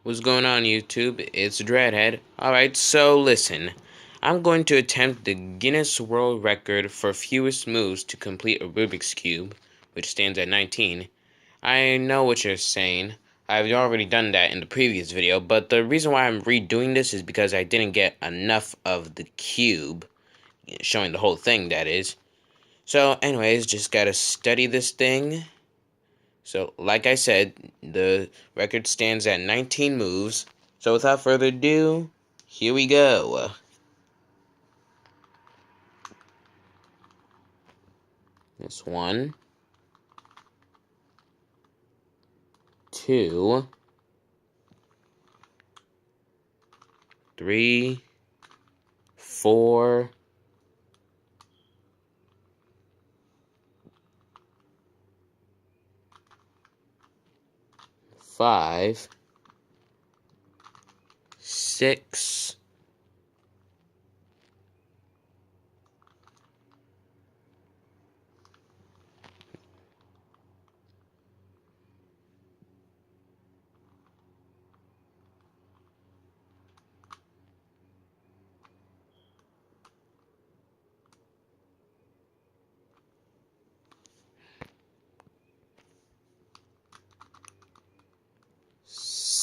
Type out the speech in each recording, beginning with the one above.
What's going on, YouTube? It's Dreadhead. Alright, so listen. I'm going to attempt the Guinness World Record for fewest moves to complete a Rubik's Cube, which stands at 19. I know what you're saying. I've already done that in the previous video, but the reason why I'm redoing this is because I didn't get enough of the cube, showing the whole thing, that is. So, anyways, just gotta study this thing. So, like I said, the record stands at 19 moves. So, without further ado, here we go. This 1, 2, 3, 4, 5, 6,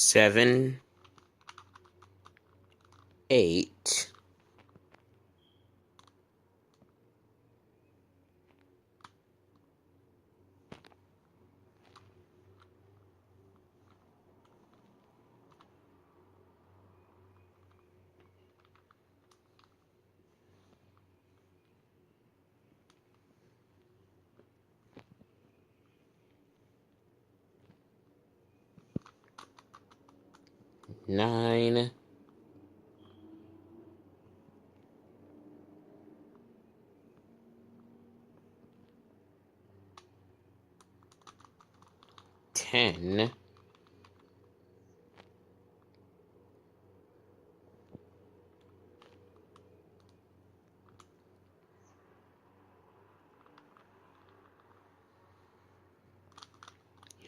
7, 8, 9, 10,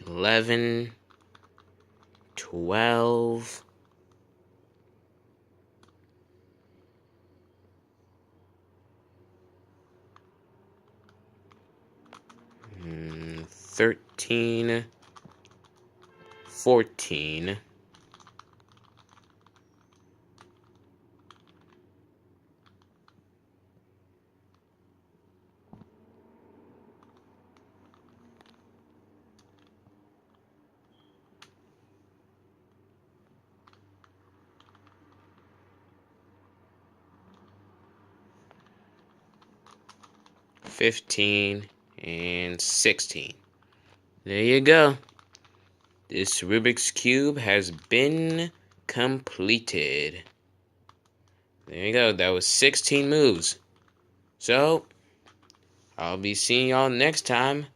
11, 12, 13, 14, 15, and 16. There you go. This Rubik's Cube has been completed. There you go. That was 16 moves. So, I'll be seeing y'all next time.